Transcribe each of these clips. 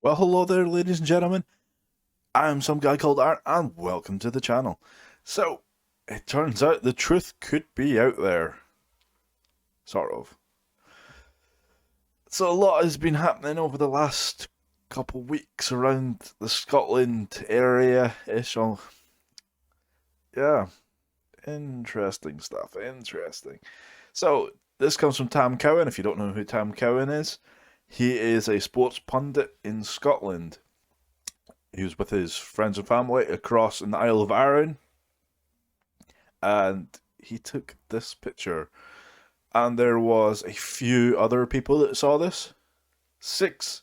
Well, hello there, ladies and gentlemen. I'm some guy called Art, and welcome to the channel. So, it turns out the truth could be out there. Sort of. So, a lot has been happening over the last couple weeks around the Scotland area ish. Yeah, interesting stuff. Interesting. So, this comes from Tam Cowan. If you don't know who Tam Cowan is, he is a sports pundit in Scotland. He was with his friends and family across in the Isle of Arran, and he took this picture. And there was a few other people that saw this. 6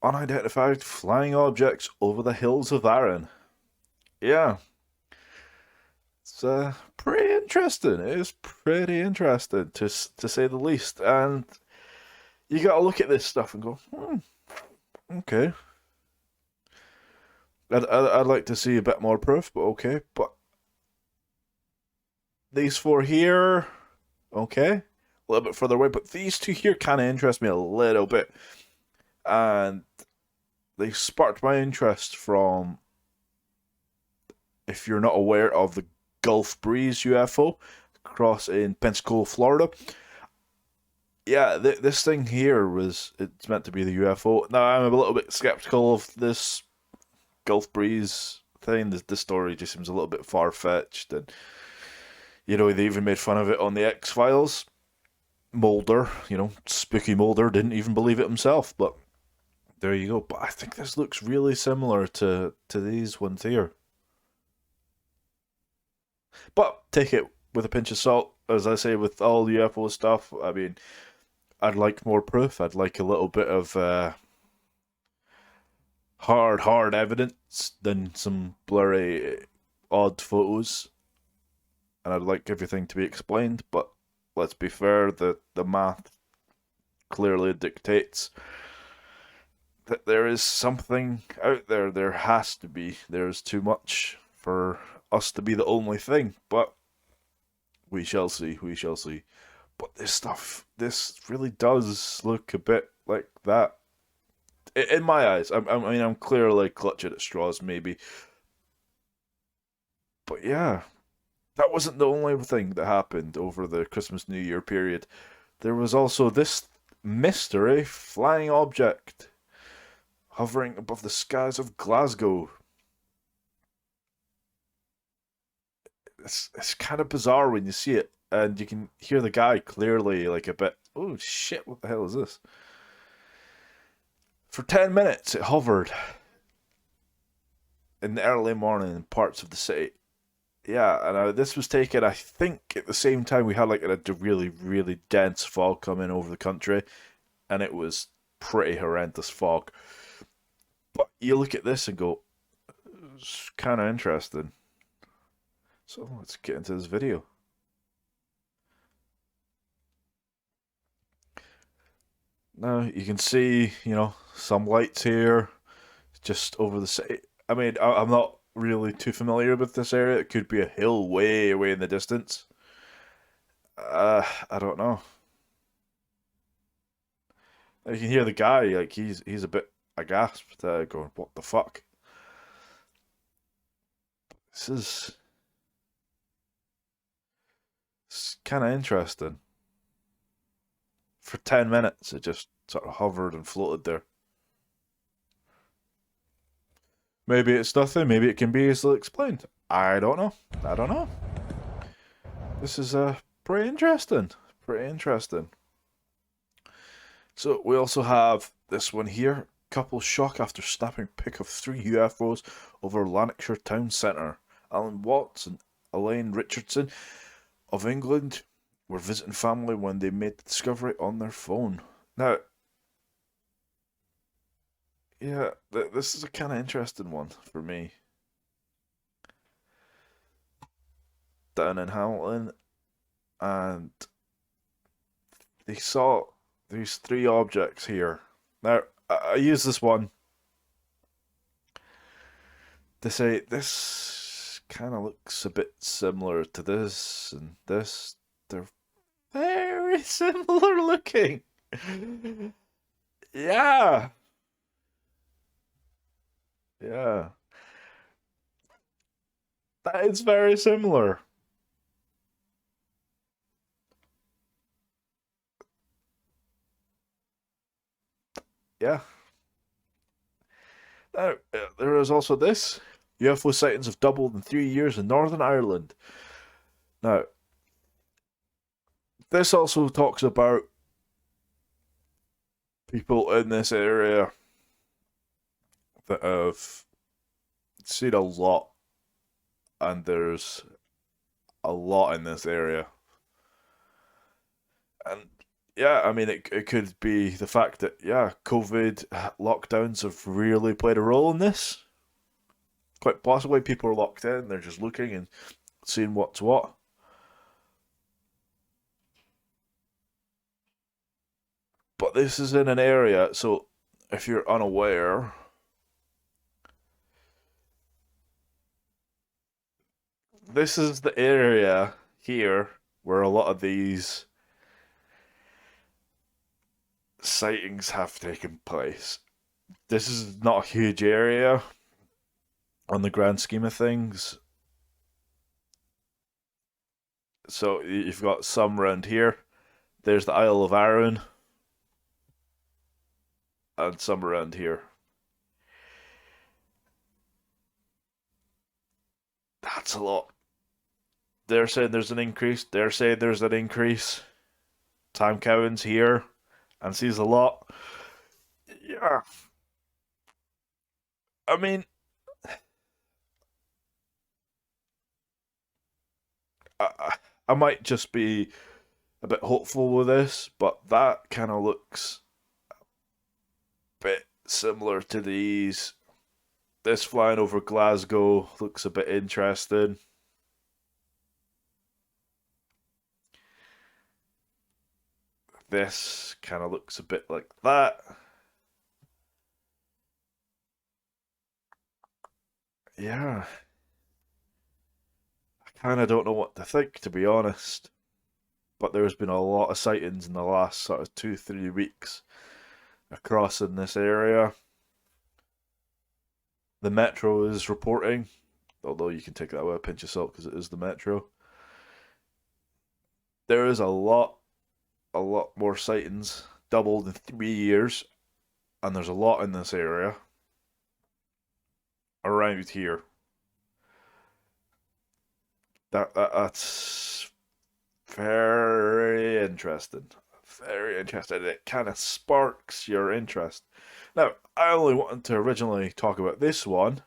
unidentified flying objects over the hills of Arran. Yeah, it's pretty interesting. It is pretty interesting to say the least. And you got to look at this stuff and go, okay. I'd like to see a bit more proof, but okay. But these 4 here, okay, a little bit further away. But these 2 here kind of interest me a little bit, and they sparked my interest from, if you're not aware of the Gulf Breeze UFO across in Pensacola, Florida. Yeah, this thing here it's meant to be the UFO. Now I'm a little bit skeptical of this Gulf Breeze thing. The story just seems a little bit far fetched, and they even made fun of it on the X Files. Mulder, spooky Mulder didn't even believe it himself, but there you go. But I think this looks really similar to these ones here. But take it with a pinch of salt, as I say with all UFO stuff. I mean, I'd like more proof. I'd like a little bit of hard evidence than some blurry, odd photos. And I'd like everything to be explained. But let's be fair, the math clearly dictates that there is something out there. There has to be. There's too much for us to be the only thing. But we shall see. We shall see. But this really does look a bit like that. In my eyes, I'm clearly clutching at straws, maybe. But yeah, that wasn't the only thing that happened over the Christmas New Year period. There was also this mystery flying object hovering above the skies of Glasgow. It's kind of bizarre when you see it, and you can hear the guy clearly, like, a bit, oh shit, what the hell is this? For 10 minutes it hovered in the early morning in parts of the city. Yeah, and this was taken, I think, at the same time we had like a really, really dense fog coming over the country, and it was pretty horrendous fog. But you look at this and go, it's kind of interesting. So let's get into this video. Now you can see, some lights here, just over the city. I mean, I'm not really too familiar with this area. It could be a hill way away in the distance. I don't know. You can hear the guy, like he's a bit aghast, going, "What the fuck?" This is it's kind of interesting. For 10 minutes, it just sort of hovered and floated there. Maybe it's nothing. Maybe it can be easily explained. I don't know. I don't know. This is pretty interesting. Pretty interesting. So we also have this one here. Couple shock after snapping pic of 3 UFOs over Lanarkshire town centre. Alan Watts and Elaine Richardson of England were visiting family when they made the discovery on their phone. Now, yeah, this is a kind of interesting one for me. Down in Hamilton, and they saw these 3 objects here. Now, I use this one to say this kind of looks a bit similar to this and this. They're very similar looking. Yeah, yeah, that is very similar. Yeah. Now, there is also this. UFO sightings have doubled in 3 years in Northern Ireland. Now, this also talks about people in this area that have seen a lot, and there's a lot in this area. And yeah, I mean, it could be the fact that, yeah, COVID lockdowns have really played a role in this. Quite possibly people are locked in, they're just looking and seeing what's what. But this is in an area, so if you're unaware, this is the area here where a lot of these sightings have taken place. This is not a huge area on the grand scheme of things. So you've got some around here. There's the Isle of Arran, and some around here. That's a lot. They're saying there's an increase. They're saying there's an increase. Time Cowan's here and sees a lot. Yeah, I mean, I might just be a bit hopeful with this, but that kind of looks a bit similar to these. This flying over Glasgow looks a bit interesting. This kind of looks a bit like that. Yeah, I kind of don't know what to think, to be honest. But there's been a lot of sightings in the last sort of 2, 3 weeks across in this area. The Metro is reporting, although you can take that with a pinch of salt because it is the Metro. There is a lot more sightings, doubled in 3 years, and there's a lot in this area around here. That's very interesting. Very interesting. It kind of sparks your interest. Now, I only wanted to originally talk about this one,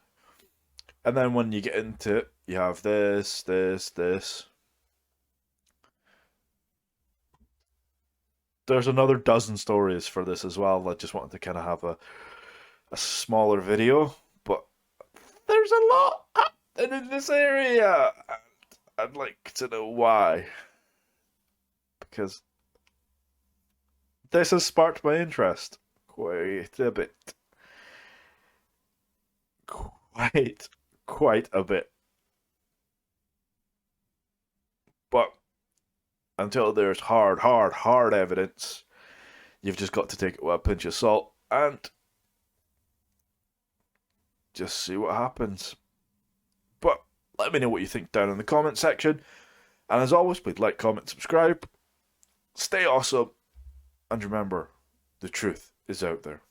and then when you get into it, you have this, this, this. There's another dozen stories for this as well. I just wanted to kind of have a smaller video, but there's a lot happening in this area. I'd like to know why, because this has sparked my interest quite a bit. Quite, quite a bit. But until there's hard evidence, you've just got to take it with a pinch of salt and just see what happens. But let me know what you think down in the comment section. And as always, please like, comment, subscribe. Stay awesome. And remember, the truth is out there.